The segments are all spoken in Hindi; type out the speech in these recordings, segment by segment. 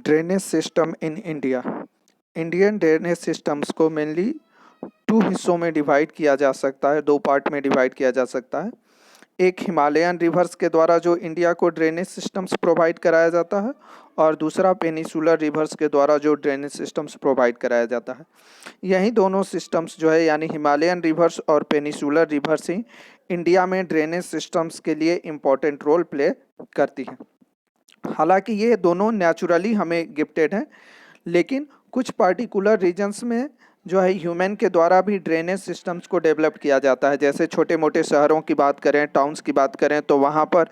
Drainage system in India. Indian drainage systems को मेनली 2 हिस्सों में डिवाइड किया जा सकता है, 2 पार्ट में डिवाइड किया जा सकता है। एक हिमालयन रिवर्स के द्वारा जो इंडिया को ड्रेनेज सिस्टम्स प्रोवाइड कराया जाता है, और दूसरा पेनिसुलर रिवर्स के द्वारा जो ड्रेनेज सिस्टम्स प्रोवाइड कराया जाता है। यही दोनों सिस्टम्स जो है यानी हिमालयन रिवर्स और पेनिसुलर रिवर्स ही इंडिया में ड्रेनेज सिस्टम्स के लिए इम्पोर्टेंट रोल प्ले करती है। हालांकि ये दोनों नेचुरली हमें गिफ्टेड हैं, लेकिन कुछ पार्टिकुलर रीजन्स में जो है ह्यूमन के द्वारा भी ड्रेनेज सिस्टम्स को डेवलप किया जाता है। जैसे छोटे मोटे शहरों की बात करें, टाउन्स की बात करें, तो वहाँ पर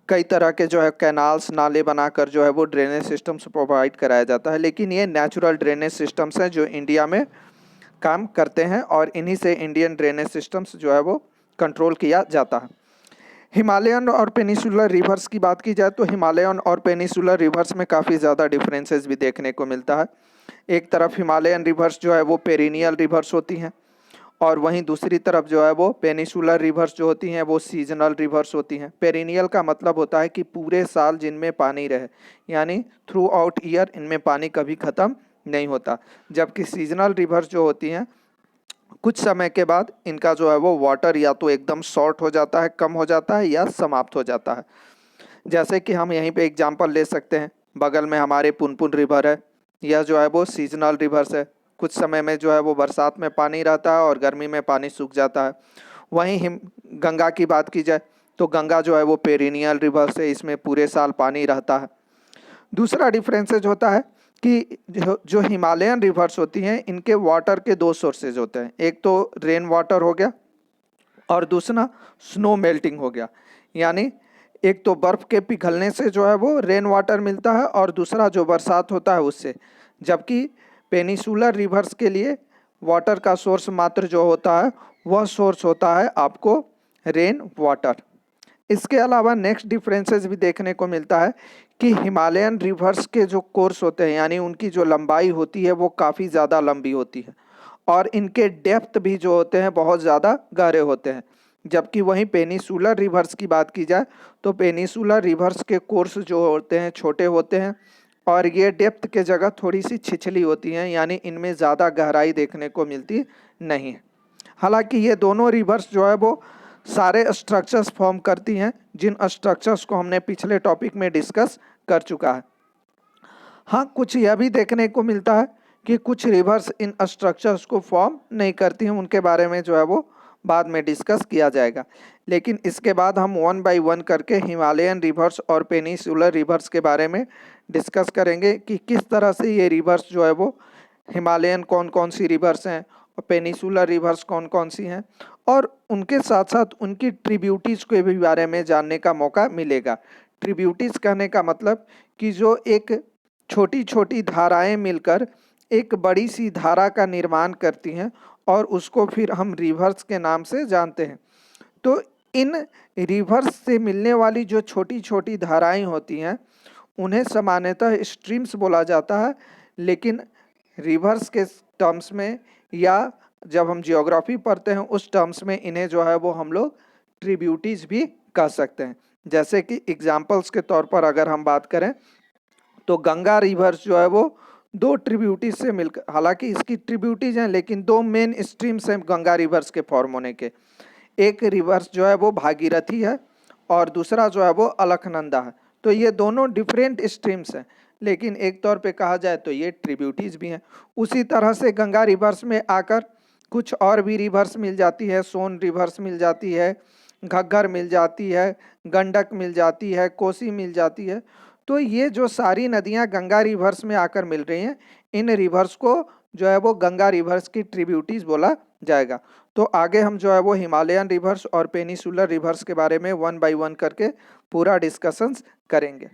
कई तरह के जो है कैनाल्स, नाले बनाकर जो है वो ड्रेनेज सिस्टम्स प्रोवाइड कराया जाता है। लेकिन ये नेचुरल ड्रेनेज सिस्टम्स हैं जो इंडिया में काम करते हैं, और इन्हीं से इंडियन ड्रेनेज सिस्टम्स जो है वो कंट्रोल किया जाता है। हिमालयन और पेनिसुलर रिवर्स की बात की जाए तो हिमालयन और पेनिसुलर रिवर्स में काफ़ी ज़्यादा डिफरेंसेस भी देखने को मिलता है। एक तरफ हिमालयन रिवर्स जो है वो पेरिनियल रिवर्स होती हैं, और वहीं दूसरी तरफ जो है वो पेनिसुलर रिवर्स जो होती हैं वो सीजनल रिवर्स होती हैं। पेरिनियल का मतलब होता है कि पूरे साल जिनमें पानी रहे, यानी थ्रू आउट ईयर इनमें पानी कभी ख़त्म नहीं होता। जबकि सीजनल रिवर्स जो होती हैं, कुछ समय के बाद इनका जो है वो वाटर या तो एकदम शॉर्ट हो जाता है, कम हो जाता है, या समाप्त हो जाता है। जैसे कि हम यहीं पे एग्जांपल ले सकते हैं, बगल में हमारे पुनपुन रिवर है। यह जो है वो सीजनल रिवर्स है, कुछ समय में जो है वो बरसात में पानी रहता है और गर्मी में पानी सूख जाता है। वहीं गंगा की बात की जाए तो गंगा जो है वो पेरिनियल रिवर्स है, इसमें पूरे साल पानी रहता है। दूसरा डिफरेंसेज होता है कि जो हिमालयन रिवर्स होती हैं इनके वाटर के 2 सोर्सेज होते हैं। एक तो रेन वाटर हो गया और दूसरा स्नो मेल्टिंग हो गया। यानी एक तो बर्फ़ के पिघलने से जो है वो रेन वाटर मिलता है, और दूसरा जो बरसात होता है उससे। जबकि पेनिसुलर रिवर्स के लिए वाटर का सोर्स मात्र जो होता है वह सोर्स होता है आपको रेन वाटर। इसके अलावा नेक्स्ट डिफरेंसेस भी देखने को मिलता है कि हिमालयन रिवर्स के जो कोर्स होते हैं यानी उनकी जो लंबाई होती है वो काफ़ी ज़्यादा लंबी होती है, और इनके डेप्थ भी जो होते हैं बहुत ज़्यादा गहरे होते हैं। जबकि वहीं पेनिसुलर रिवर्स की बात की जाए तो पेनिसुलर रिवर्स के कोर्स जो होते हैं छोटे होते हैं, और ये डेप्थ के जगह थोड़ी सी छिछली होती हैं, यानी इनमें ज़्यादा गहराई देखने को मिलती नहीं है। हालांकि ये दोनों रिवर्स जो है वो सारे स्ट्रक्चर्स फॉर्म करती हैं, जिन स्ट्रक्चर्स को हमने पिछले टॉपिक में डिस्कस कर चुका है। हाँ, कुछ यह भी देखने को मिलता है कि कुछ रिवर्स इन स्ट्रक्चर्स को फॉर्म नहीं करती हैं, उनके बारे में जो है वो बाद में डिस्कस किया जाएगा। लेकिन इसके बाद हम 1 बाय 1 करके हिमालयन रिवर्स और पेनिसुलर रिवर्स के बारे में डिस्कस करेंगे कि किस तरह से ये रिवर्स जो है वो हिमालयन कौन कौन सी रिवर्स हैं और पेनिसुलर रिवर्स कौन कौन सी हैं, और उनके साथ साथ उनकी ट्रिब्यूटीज़ के भी बारे में जानने का मौका मिलेगा। ट्रिब्यूटीज़ कहने का मतलब कि जो एक छोटी छोटी धाराएं मिलकर एक बड़ी सी धारा का निर्माण करती हैं, और उसको फिर हम रिवर्स के नाम से जानते हैं। तो इन रिवर्स से मिलने वाली जो छोटी छोटी धाराएं होती हैं उन्हें सामान्यतः स्ट्रीम्स बोला जाता है, लेकिन रिवर्स के टर्म्स में या जब हम जियोग्राफी पढ़ते हैं उस टर्म्स में इन्हें जो है वो हम लोग ट्रिब्यूटीज भी कह सकते हैं। जैसे कि एग्जाम्पल्स के तौर पर अगर हम बात करें तो गंगा रिवर्स जो है वो 2 ट्रिब्यूटीज से मिलकर, हालांकि इसकी ट्रिब्यूटीज हैं लेकिन 2 मेन स्ट्रीम्स हैं गंगा रिवर्स के फॉर्म होने के। एक रिवर्स जो है वो भागीरथी है और दूसरा जो है वो अलकनंदा है। तो ये दोनों डिफरेंट स्ट्रीम्स हैं, लेकिन एक तौर पे कहा जाए तो ये ट्रिब्यूटीज भी हैं। उसी तरह से गंगा रिवर्स में आकर कुछ और भी रिवर्स मिल जाती है, सोन रिवर्स मिल जाती है, घग्गर मिल जाती है, गंडक मिल जाती है, कोसी मिल जाती है। तो ये जो सारी नदियाँ गंगा रिवर्स में आकर मिल रही हैं, इन रिवर्स को जो है वो गंगा रिवर्स की ट्रिब्यूटीज बोला जाएगा। तो आगे हम जो है वो हिमालयन रिवर्स और पेनिसुलर रिवर्स के बारे में 1 बाय 1 करके पूरा डिस्कशंस करेंगे।